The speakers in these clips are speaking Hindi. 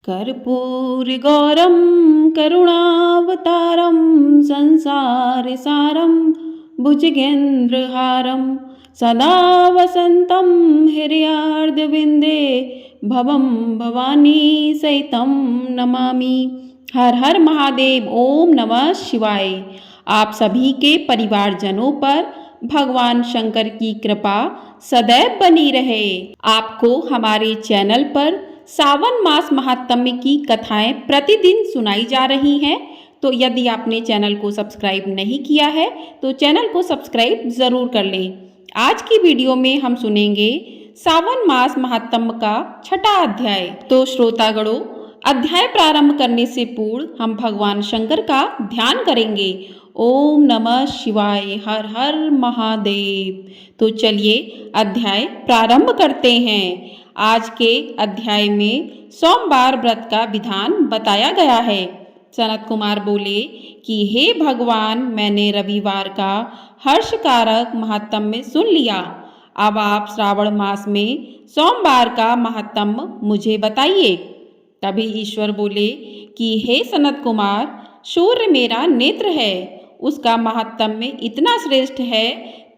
कर्पूरगौरं करुणावतारं संसारसारं भुजगेन्द्रहारं सदा वसन्तं हृदयार्धविन्दे भवं भवानी सहितं नमामि। हर हर महादेव। ओम नमः शिवाय। आप सभी के परिवारजनों पर भगवान शंकर की कृपा सदैव बनी रहे। आपको हमारे चैनल पर सावन मास महात्म्य की कथाएं प्रतिदिन सुनाई जा रही हैं। तो यदि आपने चैनल को सब्सक्राइब नहीं किया है तो चैनल को सब्सक्राइब जरूर कर लें। आज की वीडियो में हम सुनेंगे सावन मास महात्म्य का छठा अध्याय। तो श्रोतागणों, अध्याय प्रारंभ करने से पूर्व हम भगवान शंकर का ध्यान करेंगे। ओम नमः शिवाय। हर हर महादेव। तो चलिए अध्याय प्रारंभ करते हैं। आज के अध्याय में सोमवार व्रत का विधान बताया गया है। सनत कुमार बोले कि हे भगवान, मैंने रविवार का हर्षकारक महात्म्य सुन लिया। अब आप श्रावण मास में सोमवार का महात्म्य मुझे बताइए। तभी ईश्वर बोले कि हे सनत कुमार, सूर्य मेरा नेत्र है, उसका महात्म्य इतना श्रेष्ठ है,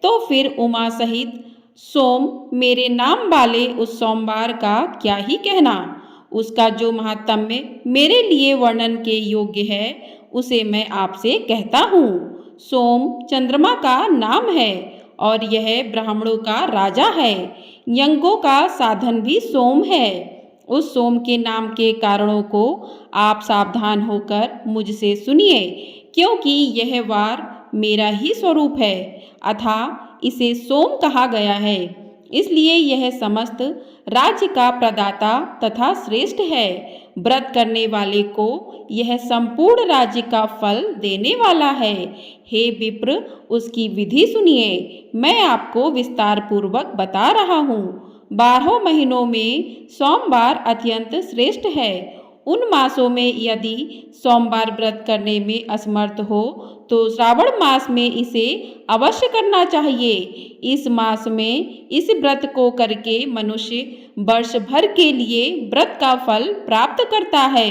तो फिर उमा सहित सोम मेरे नाम वाले उस सोमवार का क्या ही कहना। उसका जो महात्म्य मेरे लिए वर्णन के योग्य है उसे मैं आपसे कहता हूँ। सोम चंद्रमा का नाम है और यह ब्राह्मणों का राजा है। यज्ञों का साधन भी सोम है। उस सोम के नाम के कारणों को आप सावधान होकर मुझसे सुनिए, क्योंकि यह वार मेरा ही स्वरूप है, अतः इसे सोम कहा गया है। इसलिए यह समस्त राज्य का प्रदाता तथा श्रेष्ठ है। व्रत करने वाले को यह संपूर्ण राज्य का फल देने वाला है। हे विप्र, उसकी विधि सुनिए। मैं आपको विस्तार पूर्वक बता रहा हूँ। 12 महीनों में सोमवार अत्यंत श्रेष्ठ है। उन मासों में यदि सोमवार व्रत करने में असमर्थ हो तो श्रावण मास में इसे अवश्य करना चाहिए। इस मास में इस व्रत को करके मनुष्य वर्ष भर के लिए व्रत का फल प्राप्त करता है।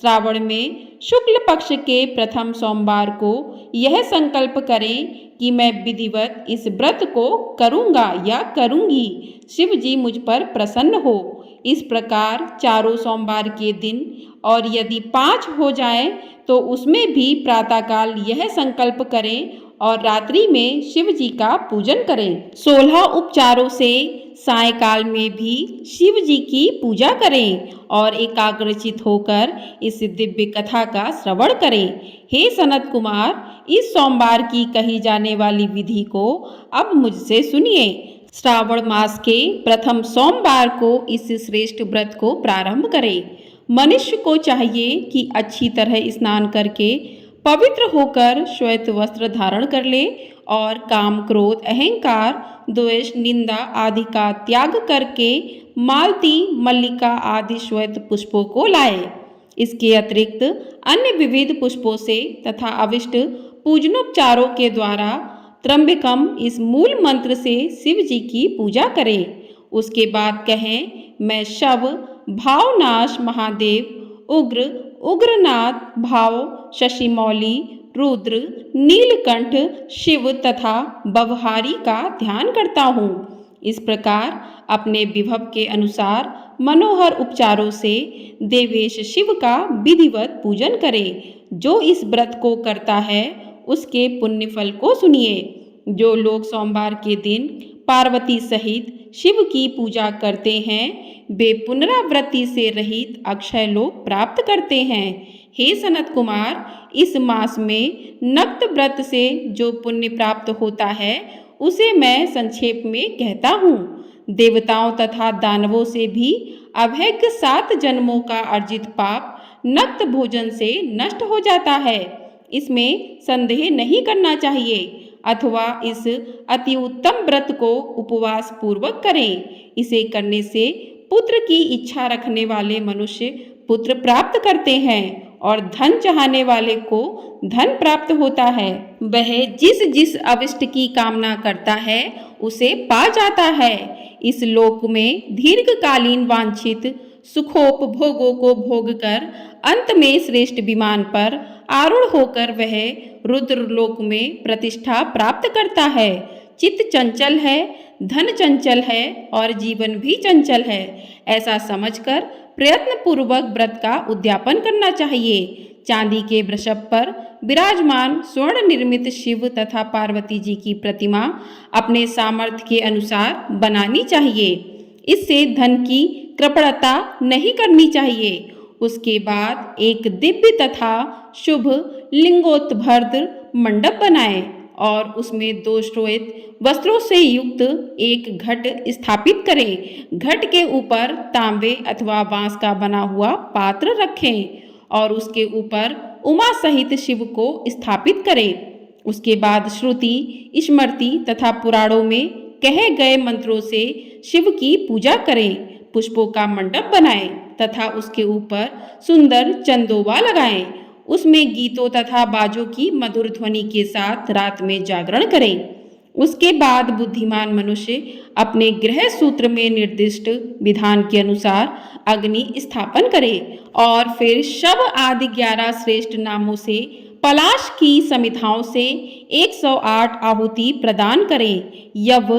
श्रावण में शुक्ल पक्ष के प्रथम सोमवार को यह संकल्प करें कि मैं विधिवत इस व्रत को करूँगा या करूँगी, शिव जी मुझ पर प्रसन्न हो। इस प्रकार चारों सोमवार के दिन, और यदि 5 हो जाए तो उसमें भी प्रातःकाल यह संकल्प करें और रात्रि में शिव जी का पूजन करें। 16 उपचारों से सायंकाल में भी शिव जी की पूजा करें और एकाग्रचित होकर इस दिव्य कथा का श्रवण करें। हे सनत कुमार, इस सोमवार की कही जाने वाली विधि को अब मुझसे सुनिए। श्रावण मास के प्रथम सोमवार को इस श्रेष्ठ व्रत को प्रारंभ करें। मनुष्य को चाहिए कि अच्छी तरह स्नान करके पवित्र होकर श्वेत वस्त्र धारण कर ले और काम, क्रोध, अहंकार, द्वेष, निंदा आदि का त्याग करके मालती, मल्लिका आदि श्वेत पुष्पों को लाए। इसके अतिरिक्त अन्य विविध पुष्पों से तथा अविष्ट पूजनोपचारों के द्वारा त्र्यंबकम इस मूल मंत्र से शिव जी की पूजा करें। उसके बाद कहें, मैं शव, भावनाश महादेव, उग्र, उग्रनाथ, भाव, शशिमौली, रुद्र, नीलकंठ, शिव तथा बवहारी का ध्यान करता हूँ। इस प्रकार अपने विभव के अनुसार मनोहर उपचारों से देवेश शिव का विधिवत पूजन करें। जो इस व्रत को करता है उसके पुण्य फल को सुनिए। जो लोग सोमवार के दिन पार्वती सहित शिव की पूजा करते हैं वे पुनरावृत्ति से रहित अक्षय लोक प्राप्त करते हैं। हे सनत कुमार, इस मास में नक्त व्रत से जो पुण्य प्राप्त होता है उसे मैं संक्षेप में कहता हूँ। देवताओं तथा दानवों से भी अभेद्य 7 जन्मों का अर्जित पाप नक्त भोजन से नष्ट हो जाता है। इसमें संदेह नहीं करना चाहिए, अथवा इस अति उत्तम व्रत को उपवास पूर्वक करें। इसे करने से पुत्र की इच्छा रखने वाले मनुष्य पुत्र प्राप्त करते हैं और धन चाहने वाले को धन प्राप्त होता है। वह जिस जिस अविष्ट की कामना करता है उसे पा जाता है। इस लोक में दीर्घकालीन वांछित सुखोपभोगों को भोग कर अंत में श्रेष्ठ विमान पर आरूढ़ होकर वह रुद्रलोक में प्रतिष्ठा प्राप्त करता है। चित्त चंचल है, धन चंचल है और जीवन भी चंचल है, ऐसा समझकर प्रयत्न पूर्वक व्रत का उद्यापन करना चाहिए। चांदी के वृषभ पर विराजमान स्वर्ण निर्मित शिव तथा पार्वती जी की प्रतिमा अपने सामर्थ्य के अनुसार बनानी चाहिए। इससे धन की कृपणता नहीं करनी चाहिए। उसके बाद एक दिव्य तथा शुभ लिंगोत्भर्द मंडप बनाएं और उसमें 2 श्वेत वस्त्रों से युक्त एक घट स्थापित करें। घट के ऊपर तांबे अथवा बांस का बना हुआ पात्र रखें और उसके ऊपर उमा सहित शिव को स्थापित करें। उसके बाद श्रुति, स्मृति तथा पुराणों में कहे गए मंत्रों से शिव की पूजा करें। पुष्पों का मंडप बनाएं तथा उसके ऊपर सुंदर चंदोवा लगाएं। उसमें गीतों तथा बाजों की मधुर ध्वनि के साथ रात में जागरण करें। उसके बाद बुद्धिमान मनुष्य अपने गृह सूत्र में निर्दिष्ट विधान के अनुसार अग्नि स्थापन करे और फिर शव आदि 11 श्रेष्ठ नामों से पलाश की समिधाओं से 108 आहुति प्रदान करें। यव,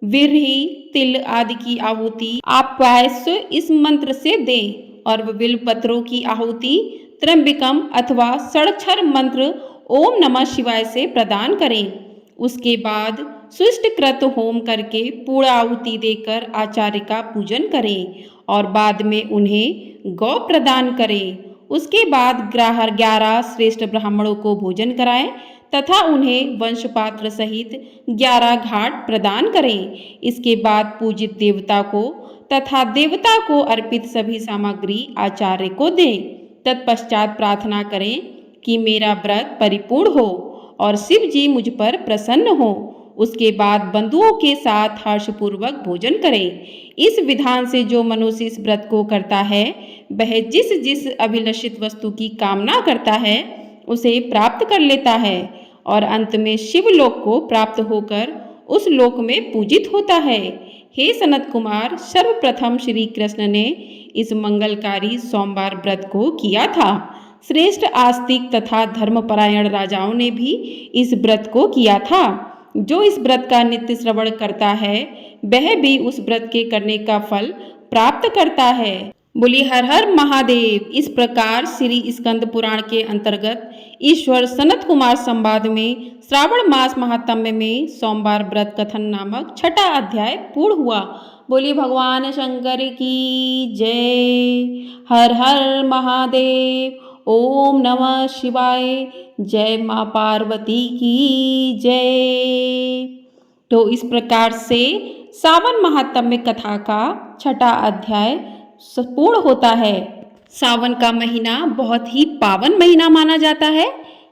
विरही, तिल आदि की आहुति आप प्रायश्य इस मंत्र से दें और बिल्व पत्रों की आहुति त्र्यंबकम अथवा षडक्षर मंत्र ओम नमः शिवाय से प्रदान करें। उसके बाद सुष्टकृत होम करके पूर्ण आहुति देकर आचार्य का पूजन करें और बाद में उन्हें गौ प्रदान करें। उसके बाद 11 श्रेष्ठ ब्राह्मणों को भोजन कराएं तथा उन्हें वंशपात्र सहित 11 घाट प्रदान करें। इसके बाद पूजित देवता को तथा देवता को अर्पित सभी सामग्री आचार्य को दें। तत्पश्चात प्रार्थना करें कि मेरा व्रत परिपूर्ण हो और शिव जी मुझ पर प्रसन्न हो। उसके बाद बंधुओं के साथ हर्षपूर्वक भोजन करें। इस विधान से जो मनुष्य इस व्रत को करता है वह जिस जिस अभिलषित वस्तु की कामना करता है उसे प्राप्त कर लेता है और अंत में शिवलोक को प्राप्त होकर उस लोक में पूजित होता है। हे सनत कुमार, सर्वप्रथम श्री कृष्ण ने इस मंगलकारी सोमवार व्रत को किया था। श्रेष्ठ आस्तिक तथा धर्मपरायण राजाओं ने भी इस व्रत को किया था। जो इस व्रत का नित्य श्रवण करता है वह भी उस व्रत के करने का फल प्राप्त करता है। बोली हर हर महादेव। इस प्रकार श्री स्कंद पुराण के अंतर्गत ईश्वर सनत कुमार संवाद में श्रावण मास महात्म्य में सोमवार व्रत कथन नामक 6ठा अध्याय पूर्ण हुआ। बोली भगवान शंकर की जय। हर हर महादेव। ओम नमः शिवाय। जय माँ पार्वती की जय। तो इस प्रकार से सावन महात्म्य कथा का 6ठा अध्याय पूर्ण होता है। सावन का महीना बहुत ही पावन महीना माना जाता है।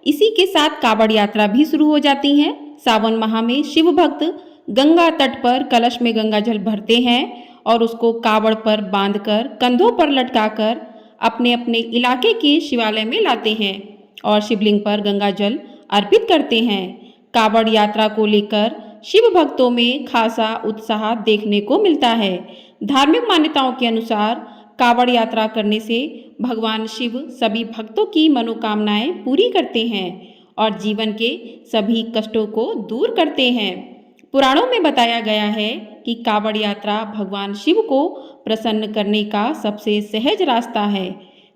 इसी के साथ कावड़ यात्रा भी शुरू हो जाती है। सावन माह में शिव भक्त गंगा तट पर कलश में गंगा जल भरते हैं और उसको कावड़ पर बांधकर कंधों पर लटकाकर अपने अपने इलाके के शिवालय में लाते हैं और शिवलिंग पर गंगा जल अर्पित करते हैं। कावड़ यात्रा को लेकर शिव भक्तों में खासा उत्साह देखने को मिलता है। धार्मिक मान्यताओं के अनुसार कावड़ यात्रा करने से भगवान शिव सभी भक्तों की मनोकामनाएं पूरी करते हैं और जीवन के सभी कष्टों को दूर करते हैं। पुराणों में बताया गया है कि कावड़ यात्रा भगवान शिव को प्रसन्न करने का सबसे सहज रास्ता है।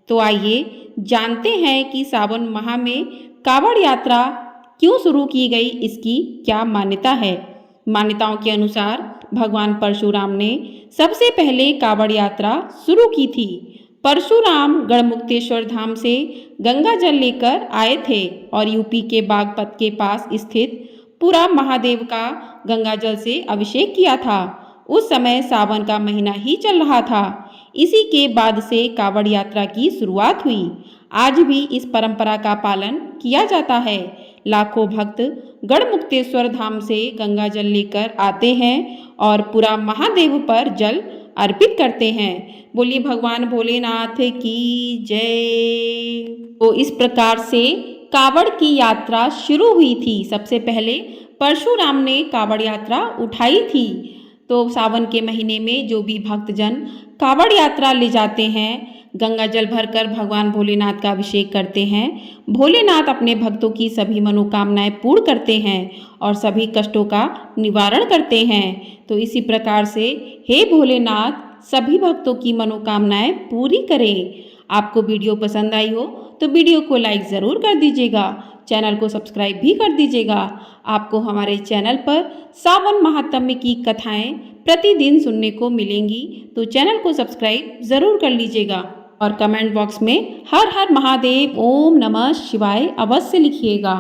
तो आइए जानते हैं कि सावन माह में कावड़ यात्रा क्यों शुरू की गई, इसकी क्या मान्यता है। मान्यताओं के अनुसार भगवान परशुराम ने सबसे पहले कावड़ यात्रा शुरू की थी। परशुराम गढ़मुक्तेश्वर धाम से गंगा जल लेकर आए थे और यूपी के बागपत के पास स्थित पूरा महादेव का गंगा जल से अभिषेक किया था। उस समय सावन का महीना ही चल रहा था। इसी के बाद से कावड़ यात्रा की शुरुआत हुई। आज भी इस परंपरा का पालन किया जाता है। लाखों भक्त गढ़मुक्तेश्वर धाम से गंगा जल लेकर आते हैं और पूरा महादेव पर जल अर्पित करते हैं। बोलिए भगवान भोलेनाथ की जय। तो इस प्रकार से कावड़ की यात्रा शुरू हुई थी। सबसे पहले परशुराम ने कावड़ यात्रा उठाई थी। तो सावन के महीने में जो भी भक्तजन कावड़ यात्रा ले जाते हैं, गंगा जल भरकर भगवान भोलेनाथ का अभिषेक करते हैं। भोलेनाथ अपने भक्तों की सभी मनोकामनाएं पूर्ण करते हैं और सभी कष्टों का निवारण करते हैं। तो इसी प्रकार से हे भोलेनाथ सभी भक्तों की मनोकामनाएं पूरी करें। आपको वीडियो पसंद आई हो तो वीडियो को लाइक ज़रूर कर दीजिएगा, चैनल को सब्सक्राइब भी कर दीजिएगा। आपको हमारे चैनल पर सावन महात्म्य की कथाएं प्रतिदिन सुनने को मिलेंगी, तो चैनल को सब्सक्राइब ज़रूर कर लीजिएगा और कमेंट बॉक्स में हर हर महादेव ओम नमः शिवाय अवश्य लिखिएगा।